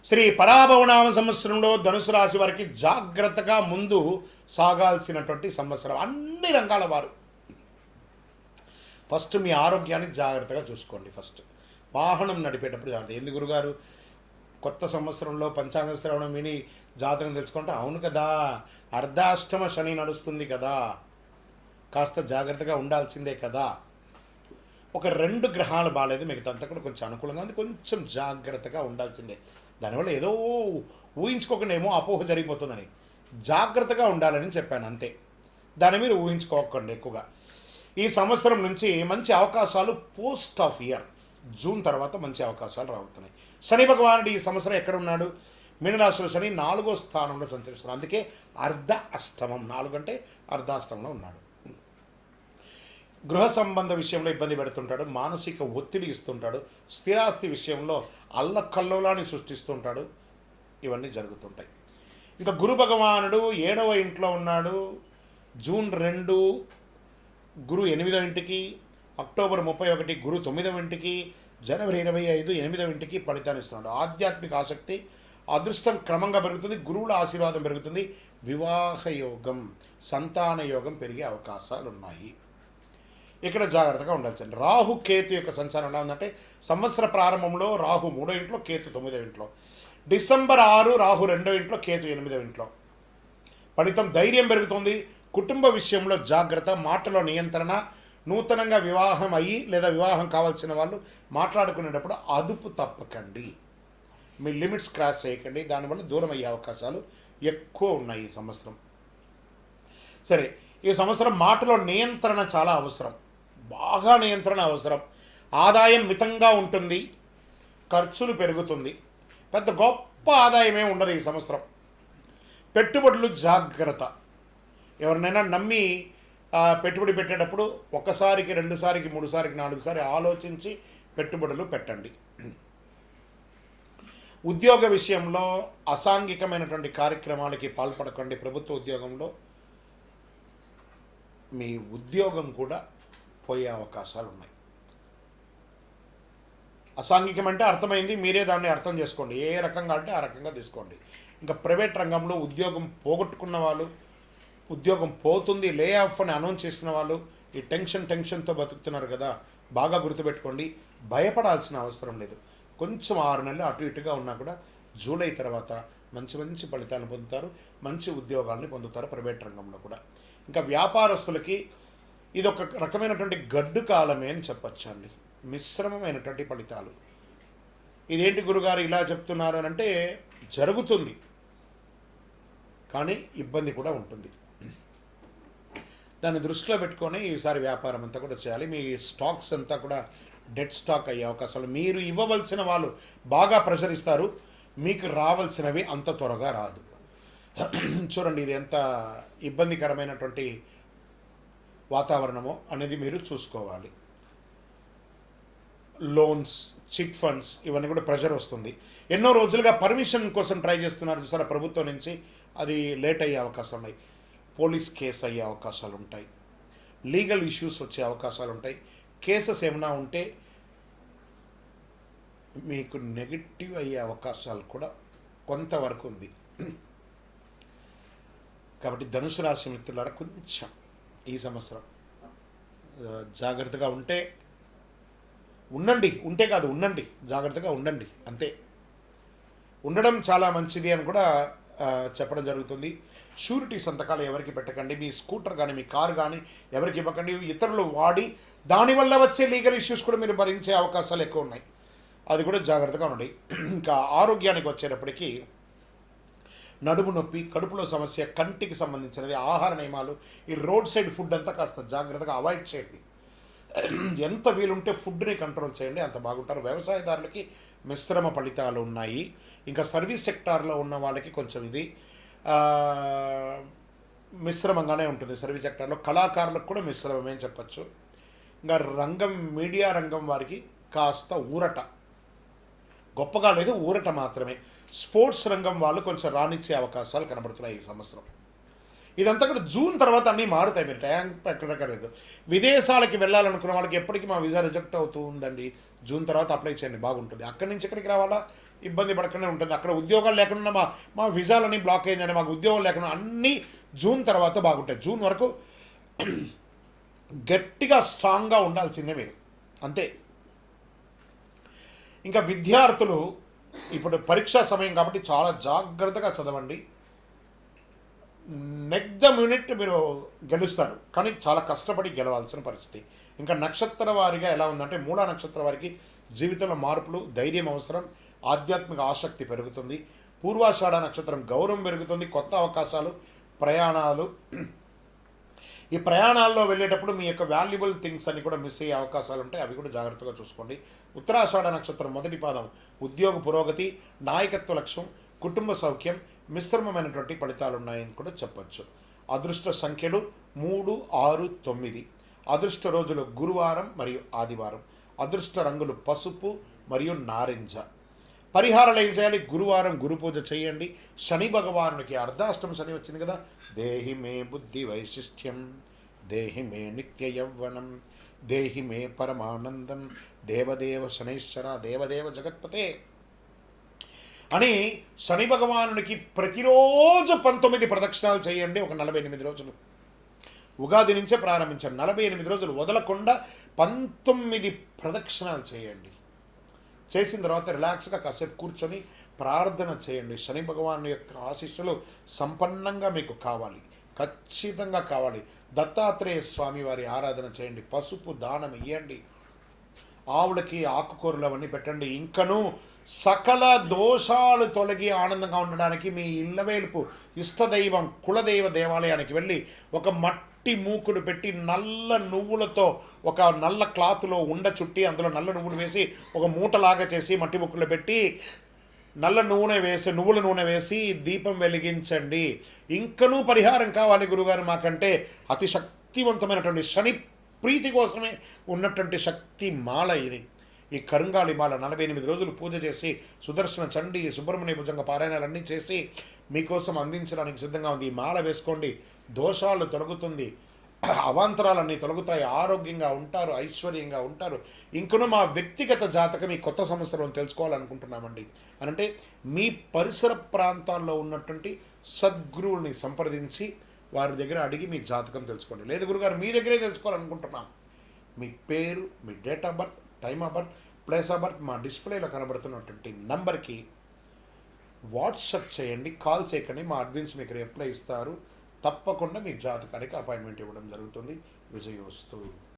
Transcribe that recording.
శ్రీ పరాభవనామ సంవత్సరంలో ధనుసు రాశి వారికి జాగ్రత్తగా ముందు సాగాల్సినటువంటి సంవత్సరం. అన్ని రంగాల వారు ఫస్ట్ మీ ఆరోగ్యాన్ని జాగ్రత్తగా చూసుకోండి. ఫస్ట్ వాహనం నడిపేటప్పుడు జాగ్రత్త. ఎందుకు గురుగారు కొత్త సంవత్సరంలో పంచాంగ శ్రవణం విని జాతకం తెలుసుకుంటే, అవును కదా అర్ధాష్టమ శని నడుస్తుంది కదా, కాస్త జాగ్రత్తగా ఉండాల్సిందే కదా. ఒక 2 గ్రహాలు బాగాలేదు, మిగతా అంతా కూడా కొంచెం అనుకూలంగా ఉంది, కొంచెం జాగ్రత్తగా ఉండాల్సిందే. దానివల్ల ఏదో ఊహించుకోకుండా ఏమో అపోహ జరిగిపోతుందని జాగ్రత్తగా ఉండాలని చెప్పాను అంతే. దాని మీద ఊహించుకోకండి ఎక్కువగా. ఈ సంవత్సరం నుంచి మంచి అవకాశాలు పోస్ట్ ఆఫ్ ఇయర్ జూన్ తర్వాత మంచి అవకాశాలు రావుతున్నాయి. శని భగవానుడు ఈ సంవత్సరం ఎక్కడ ఉన్నాడు? మీనరాశిలో శని 4వ స్థానంలో సంచరిస్తున్నాడు. అందుకే అర్ధ అష్టమం, 4 అంటే అర్ధాష్టమంలో ఉన్నాడు. గృహ సంబంధ విషయంలో ఇబ్బంది పెడుతుంటాడు, మానసిక ఒత్తిడి ఇస్తుంటాడు, స్థిరాస్తి విషయంలో అల్లకల్లోలాన్ని సృష్టిస్తుంటాడు. ఇవన్నీ జరుగుతుంటాయి. ఇంకా గురు భగవానుడు 7వ ఇంట్లో ఉన్నాడు. జూన్ 2 గురు 8వ ఇంటికి, అక్టోబర్ 31 గురు 9వ ఇంటికి, జనవరి 25 8వ ఇంటికి ఫలితాన్ని ఇస్తున్నాడు. ఆధ్యాత్మిక ఆసక్తి, అదృష్టం క్రమంగా పెరుగుతుంది, గురువుల ఆశీర్వాదం పెరుగుతుంది, వివాహ యోగం, సంతాన యోగం పెరిగే అవకాశాలు ఉన్నాయి. ఇక్కడ జాగ్రత్తగా ఉండాల్సింది. రాహు కేతు యొక్క సంచారం ఎలా ఉందంటే, సంవత్సర ప్రారంభంలో రాహు 3వ ఇంట్లో, కేతు 9వ ఇంట్లో. డిసెంబర్ 6 రాహు 2వ ఇంట్లో, కేతు 8వ ఇంట్లో. ఫలితం ధైర్యం పెరుగుతుంది, కుటుంబ విషయంలో జాగ్రత్త, మాటలో నియంత్రణ, నూతనంగా వివాహం అయ్యి లేదా వివాహం కావాల్సిన వాళ్ళు మాట్లాడుకునేటప్పుడు అదుపు తప్పకండి, మీ లిమిట్స్ క్రాస్ చేయకండి, దానివల్ల దూరం అయ్యే అవకాశాలు ఎక్కువ ఉన్నాయి ఈ సంవత్సరం. సరే, ఈ సంవత్సరం మాటలో నియంత్రణ చాలా అవసరం, బాగా నియంత్రణ అవసరం. ఆదాయం మితంగా ఉంటుంది, ఖర్చులు పెరుగుతుంది, పెద్ద గొప్ప ఆదాయమే ఉండదు ఈ సంవత్సరం. పెట్టుబడులు జాగ్రత్త. ఎవరినైనా నమ్మి పెట్టుబడి పెట్టేటప్పుడు 1సారికి 2సారికి 3సారికి 4సారి ఆలోచించి పెట్టుబడులు పెట్టండి. ఉద్యోగ విషయంలో అసాంఘికమైనటువంటి కార్యక్రమాలకి పాల్పడకండి. ప్రభుత్వ ఉద్యోగంలో మీ ఉద్యోగం కూడా పోయే అవకాశాలు ఉన్నాయి. అసాంఘికం అంటే అర్థమైంది, మీరే దాన్ని అర్థం చేసుకోండి. ఏ రకంగా అంటే ఆ రకంగా తీసుకోండి. ఇంకా ప్రైవేట్ రంగంలో ఉద్యోగం పోగొట్టుకున్న వాళ్ళు, ఉద్యోగం పోతుంది లే ఆఫ్ అని అనౌన్స్ చేసిన వాళ్ళు ఈ టెన్షన్తో బతుకుతున్నారు కదా, బాగా గుర్తుపెట్టుకోండి. భయపడాల్సిన అవసరం లేదు. కొంచెం 6 నెలలు అటు ఇటుగా ఉన్నా కూడా జూలై తర్వాత మంచి ఫలితాలను పొందుతారు, మంచి ఉద్యోగాల్ని పొందుతారు ప్రైవేట్ రంగంలో కూడా. ఇంకా వ్యాపారస్తులకి ఇది ఒక రకమైనటువంటి గడ్డు కాలమే అని చెప్పచ్చు అండి. మిశ్రమమైనటువంటి ఫలితాలు. ఇదేంటి గురుగారు ఇలా చెప్తున్నారు అని అంటే, జరుగుతుంది కానీ ఇబ్బంది కూడా ఉంటుంది. దాన్ని దృష్టిలో పెట్టుకొని ఈసారి వ్యాపారం అంతా కూడా చేయాలి. మీ స్టాక్స్ అంతా కూడా డెడ్ స్టాక్ అయ్యే అవకాశాలు. మీరు ఇవ్వవలసిన వాళ్ళు బాగా ప్రెషర్ ఇస్తారు, మీకు రావాల్సినవి అంత త్వరగా రాదు. చూడండి ఇది ఎంత ఇబ్బందికరమైనటువంటి వాతావరణమో అనేది మీరు చూసుకోవాలి. లోన్స్, చిట్ ఫండ్స్ ఇవన్నీ కూడా ప్రెషర్ వస్తుంది. ఎన్నో రోజులుగా పర్మిషన్ కోసం ట్రై చేస్తున్నారు చూసారా ప్రభుత్వం నుంచి, అది లేట్ అయ్యే అవకాశాలు ఉన్నాయి. పోలీస్ కేసు అయ్యే అవకాశాలు ఉంటాయి, లీగల్ ఇష్యూస్ వచ్చే అవకాశాలు ఉంటాయి. కేసెస్ ఏమైనా ఉంటే మీకు నెగిటివ్ అయ్యే అవకాశాలు కూడా కొంతవరకు ఉంది. కాబట్టి ధనుసు రాశి మిత్రులారా కొంచెం ఈ సంవత్సరం జాగ్రత్తగా ఉండండి, జాగ్రత్తగా ఉండండి అంతే. ఉండడం చాలా మంచిది అని కూడా చెప్పడం జరుగుతుంది. షూరిటీ సంతకాలు ఎవరికి పెట్టకండి. మీ స్కూటర్ కానీ మీ కారు కానీ ఎవరికి ఇవ్వకండి. ఇతరులు వాడి దానివల్ల వచ్చే లీగల్ ఇష్యూస్ కూడా మీరు భరించే అవకాశాలు ఎక్కువ ఉన్నాయి, అది కూడా జాగ్రత్తగా ఉండండి. ఇంకా ఆరోగ్యానికి వచ్చేటప్పటికీ నడుము నొప్పి, కడుపులో సమస్య, కంటికి సంబంధించినది, ఆహార నియమాలు, ఈ రోడ్ సైడ్ ఫుడ్ అంతా కాస్త జాగ్రత్తగా అవాయిడ్ చేయండి. ఎంత వీలుంటే ఫుడ్ని కంట్రోల్ చేయండి, అంత బాగుంటారు. వ్యవసాయదారులకి మిశ్రమ ఫలితాలు ఉన్నాయి. ఇంకా సర్వీస్ సెక్టార్లో ఉన్న వాళ్ళకి కొంచెం ఇది మిశ్రమంగానే ఉంటుంది. సర్వీస్ సెక్టార్లో కళాకారులకు కూడా మిశ్రమమే అని చెప్పచ్చు. ఇంకా మీడియా రంగం వారికి కాస్త ఊరట, గొప్పగా లేదు, ఊరట మాత్రమే. స్పోర్ట్స్ రంగం వాళ్ళు కొంచెం రాణించే అవకాశాలు కనబడుతున్నాయి ఈ సంవత్సరం. ఇదంతా కూడా జూన్ తర్వాత అన్నీ మారుతాయి, మీరు టైం ఎక్కడెక్కలేదు. విదేశాలకి వెళ్ళాలనుకున్న వాళ్ళకి ఎప్పటికీ మా వీసా రిజెక్ట్ అవుతూ ఉందండి, జూన్ తర్వాత అప్లై చేయండి బాగుంటుంది. అక్కడి నుంచి ఎక్కడికి రావాలా, ఇబ్బంది పడకుండా ఉంటుంది. అక్కడ ఉద్యోగాలు లేకుండా మా మా వీసాలన్నీ బ్లాక్ అయిందండి, మాకు ఉద్యోగాలు లేకుండా అన్నీ జూన్ తర్వాత బాగుంటాయి. జూన్ వరకు గట్టిగా స్ట్రాంగ్గా ఉండాల్సిందే మీరు, అంతే. ఇంకా విద్యార్థులు ఇప్పుడు పరీక్షా సమయం కాబట్టి చాలా జాగ్రత్తగా చదవండి. నెక్ ద మినిట్ మీరు గెలుస్తారు, కానీ చాలా కష్టపడి గెలవాల్సిన పరిస్థితి. ఇంకా నక్షత్ర వారిగా ఎలా ఉందంటే, మూలా నక్షత్ర వారికి జీవితంలో మార్పులు, ధైర్యం అవసరం, ఆధ్యాత్మిక ఆసక్తి పెరుగుతుంది. పూర్వాషాఢ నక్షత్రం గౌరవం పెరుగుతుంది, కొత్త అవకాశాలు, ప్రయాణాలు. ఈ ప్రయాణాల్లో వెళ్ళేటప్పుడు మీ యొక్క వాల్యుబుల్ థింగ్స్ అన్ని కూడా మిస్ అయ్యే అవకాశాలు ఉంటాయి, అవి కూడా జాగ్రత్తగా చూసుకోండి. ఉత్తరాషాఢ నక్షత్రం మొదటి పాదం ఉద్యోగ పురోగతి, నాయకత్వ లక్ష్యం, కుటుంబ సౌఖ్యం, మిశ్రమమైనటువంటి ఫలితాలు ఉన్నాయని కూడా చెప్పచ్చు. అదృష్ట సంఖ్యలు 3, 6, 9. అదృష్ట రోజులు గురువారం మరియు ఆదివారం. అదృష్ట రంగులు పసుపు మరియు నారింజ. పరిహారాలు ఏం చేయాలి? గురువారం గురు పూజ చేయండి. శని భగవానునికి అర్ధాష్టమ శని వచ్చింది కదా, దేహి మే బుద్ధి వైశిష్ట్యం, దేహి మే నిత్య యవ్వనం, దేహి మే పరమానందం, దేవదేవ శనైశ్వర దేవదేవ జగత్పతే అని శని భగవానునికి ప్రతిరోజు 19 ప్రదక్షిణాలు చేయండి, ఒక 48 రోజులు. ఉగాది నుంచే ప్రారంభించాను, 48 రోజులు వదలకుండా 19 ప్రదక్షిణాలు చేయండి. చేసిన తర్వాత రిలాక్స్గా కాసేపు కూర్చొని ప్రార్థన చేయండి. శని భగవాను యొక్క ఆశీస్సులు సంపన్నంగా మీకు కావాలి, ఖచ్చితంగా కావాలి. దత్తాత్రేయ స్వామి వారి ఆరాధన చేయండి, పసుపు దానం ఇవ్వండి, ఆవులకి ఆకుకూరలు అవన్నీ పెట్టండి. ఇంకనూ సకల దోషాలు తొలగి ఆనందంగా ఉండడానికి మీ ఇళ్ళవేలుపు ఇష్టదైవం కులదైవ దేవాలయానికి వెళ్ళి ఒక మట్టి మూకుడు పెట్టి నల్ల నువ్వులతో ఒక నల్ల క్లాత్లో ఉండ చుట్టి అందులో నల్ల నువ్వులు వేసి ఒక మూటలాగా చేసి మట్టి ముక్కులో పెట్టి నువ్వుల నూనె వేసి దీపం వెలిగించండి. ఇంకనూ పరిహారం కావాలి గురుగారు మాకంటే, అతి శక్తివంతమైనటువంటి శని ప్రీతి కోసమే ఉన్నటువంటి శక్తి మాల ఇది. ఈ కరుంగాలి మాల 48 రోజులు పూజ చేసి సుదర్శన చండీ సుబ్రహ్మణ్య భుజంగ పారాయణాలన్నీ చేసి మీకోసం అందించడానికి సిద్ధంగా ఉంది. ఈ మాల వేసుకోండి, దోషాలు తొలగుతుంది, అవాంతరాలన్నీ తొలగుతాయి, ఆరోగ్యంగా ఉంటారు, ఐశ్వర్యంగా ఉంటారు. ఇంకనూ మా వ్యక్తిగత జాతకం ఈ కొత్త సంవత్సరం తెలుసుకోవాలనుకుంటున్నామండి అని అంటే మీ పరిసర ప్రాంతాల్లో ఉన్నటువంటి సద్గురువుల్ని సంప్రదించి వారి దగ్గర అడిగి మీ జాతకం తెలుసుకోండి. లేదు గురుగారు మీ దగ్గరే తెలుసుకోవాలనుకుంటున్నాం, మీ పేరు, మీ date of birth, time of birth, place of birth మా డిస్ప్లేలో కనబడుతున్నటువంటి నంబర్కి వాట్సప్ చేయండి, కాల్ చేయకండి. మా అడ్మిన్స్ మీకు రిప్లై ఇస్తారు. తప్పకుండా మీ జాతకానికి అపాయింట్మెంట్ ఇవ్వడం జరుగుతుంది. విజయోస్తు.